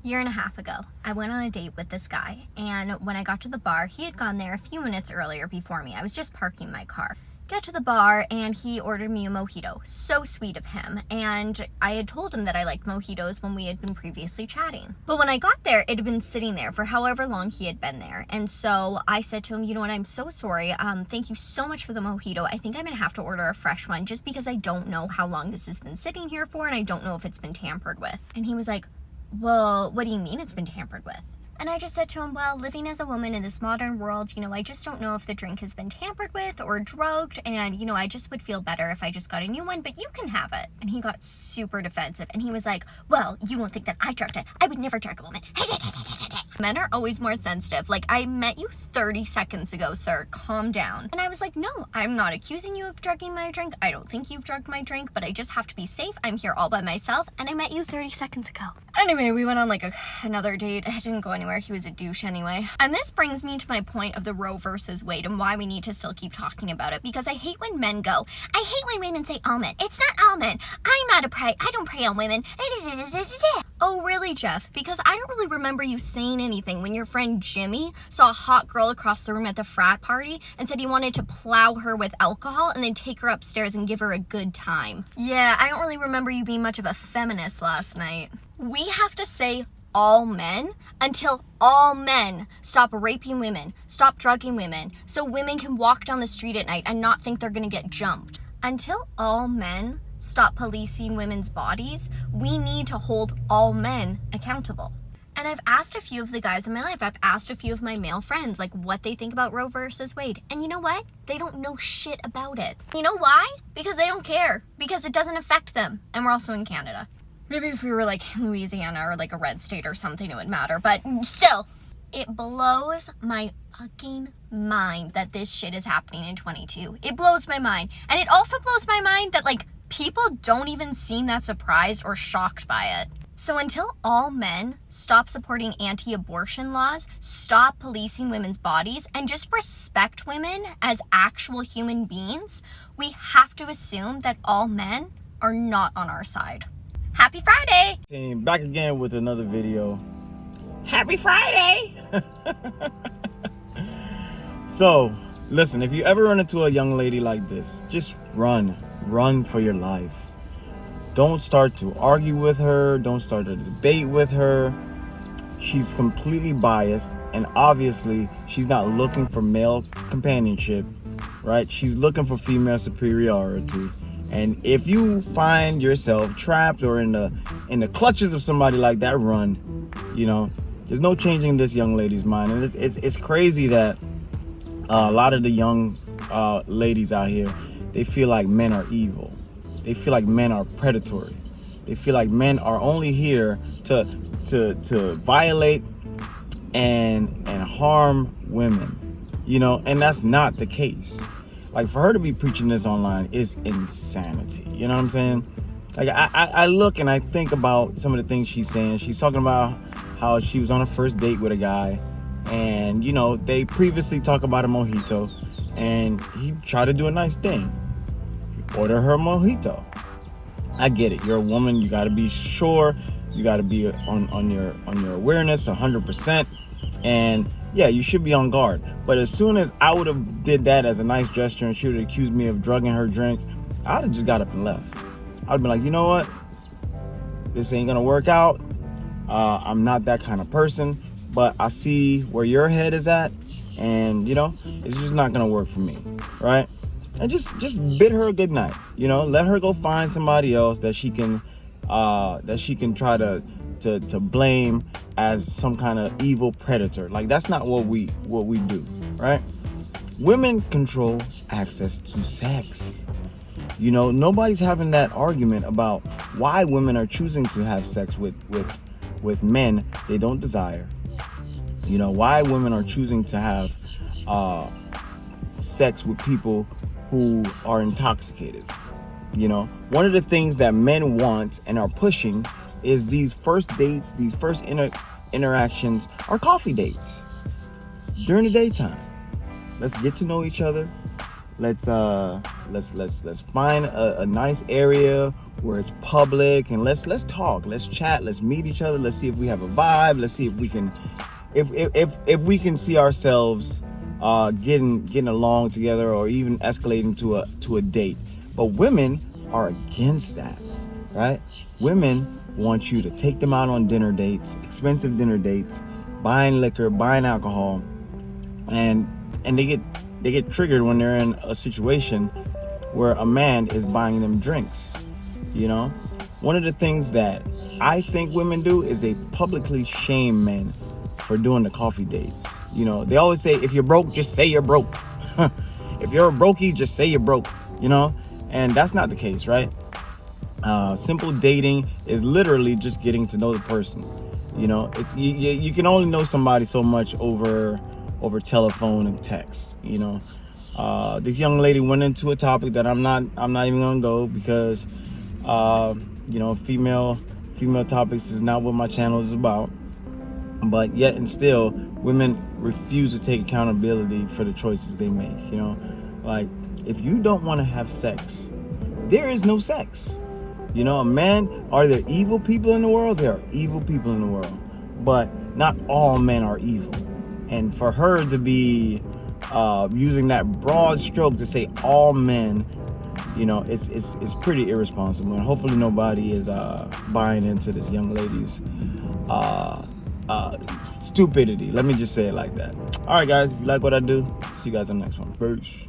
year and a half ago, I went on a date with this guy, and when I got to the bar, he had gone there a few minutes earlier before me. I was just parking my car. Got to the bar, and he ordered me a mojito. So sweet of him, and I had told him that I liked mojitos when we had been previously chatting. But when I got there, it had been sitting there for however long he had been there, and so I said to him, you know what, I'm so sorry, thank you so much for the mojito. I think I'm gonna have to order a fresh one, just because I don't know how long this has been sitting here for, and I don't know if it's been tampered with. And he was like, well, what do you mean it's been tampered with? And I just said to him, well, living as a woman in this modern world, I just don't know if the drink has been tampered with or drugged, and, I just would feel better if I just got a new one, but you can have it. And he got super defensive, and he was like, well, you won't think that I drugged it. I would never drug a woman. Men are always more sensitive. Like, I met you 30 seconds ago, sir. Calm down. And I was like, no, I'm not accusing you of drugging my drink. I don't think you've drugged my drink, but I just have to be safe. I'm here all by myself, and I met you 30 seconds ago. Anyway, we went on like another date. It didn't go anywhere. He was a douche anyway. And this brings me to my point of the Roe versus Wade and why we need to still keep talking about it, because I hate when men go, I hate when women say all men. It's not all men. I don't prey on women. Oh, really, Jeff? Because I don't really remember you saying anything when your friend Jimmy saw a hot girl across the room at the frat party and said he wanted to plow her with alcohol and then take her upstairs and give her a good time. Yeah, I don't really remember you being much of a feminist last night. We have to say all men until all men stop raping women, stop drugging women, so women can walk down the street at night and not think they're gonna get jumped. Until all men stop policing women's bodies, we need to hold all men accountable. And I've asked a few of the guys in my life, I've asked a few of my male friends, like, what they think about Roe versus Wade. And you know what? They don't know shit about it. You know why? Because they don't care. Because it doesn't affect them. And we're also in Canada. Maybe if we were like Louisiana or like a red state or something, it would matter. But still, it blows my fucking mind that this shit is happening in 22. It blows my mind. And it also blows my mind that, like, people don't even seem that surprised or shocked by it. So until all men stop supporting anti-abortion laws, stop policing women's bodies, and just respect women as actual human beings, we have to assume that all men are not on our side. Happy Friday! Came back again with another video. Happy Friday! So, listen, if you ever run into a young lady like this, just run for your life. Don't start to argue with her. Don't start a debate with her. She's completely biased, and obviously she's not looking for male companionship, right? She's looking for female superiority. And if you find yourself trapped or in the clutches of somebody like that, run. There's no changing this young lady's mind. And it's crazy that a lot of the young ladies out here, they feel like men are evil. They feel like men are predatory. They feel like men are only here to violate and harm women, and that's not the case. Like, for her to be preaching this online is insanity. You know what I'm saying? Like, I look and I think about some of the things she's saying. She's talking about how she was on a first date with a guy, and they previously talked about a mojito, and he tried to do a nice thing. Order her mojito. I get it. You're a woman. You got to be sure. You got to be on your awareness 100%. And yeah, you should be on guard. But as soon as I would have did that as a nice gesture and she would have accused me of drugging her drink, I'd have just got up and left. I'd be like, you know what? This ain't gonna work out. I'm not that kind of person, but I see where your head is at, and it's just not gonna work for me, right? And just bid her a good night. Let her go find somebody else that she can try to blame as some kind of evil predator. Like, that's not what we do, right? Women control access to sex. Nobody's having that argument about why women are choosing to have sex with men they don't desire. Why women are choosing to have sex with people who are intoxicated. One of the things that men want and are pushing is these first dates, these first interactions are coffee dates during the daytime. Let's get to know each other. Let's find a nice area where it's public, and let's talk, let's chat, let's meet each other, let's see if we have a vibe, let's see if we can if we can see ourselves getting along together, or even escalating to a date. But women are against that, right? Women want you to take them out on dinner dates, expensive dinner dates, buying liquor, buying alcohol, and they get triggered when they're in a situation where a man is buying them drinks. You know, one of the things that I think women do is they publicly shame men for doing the coffee dates. You know, they always say, if you're broke, just say you're broke. If you're a brokey, just say you're broke, you know? And that's not the case, right? Simple dating is literally just getting to know the person. You know, it's you can only know somebody so much over telephone and text, you know. This young lady went into a topic that I'm not even gonna go, because you know, female topics is not what my channel is about. But yet and still, women refuse to take accountability for the choices they make. You know, like, if you don't want to have sex, there is no sex. You know, a man, are there evil people in the world? There are evil people in the world, but not all men are evil. And for her to be using that broad stroke to say all men, you know, it's pretty irresponsible. And hopefully nobody is buying into this young lady's stupidity. Let me just say it like that. All right, guys, if you like what I do, see you guys on the next one. Peace.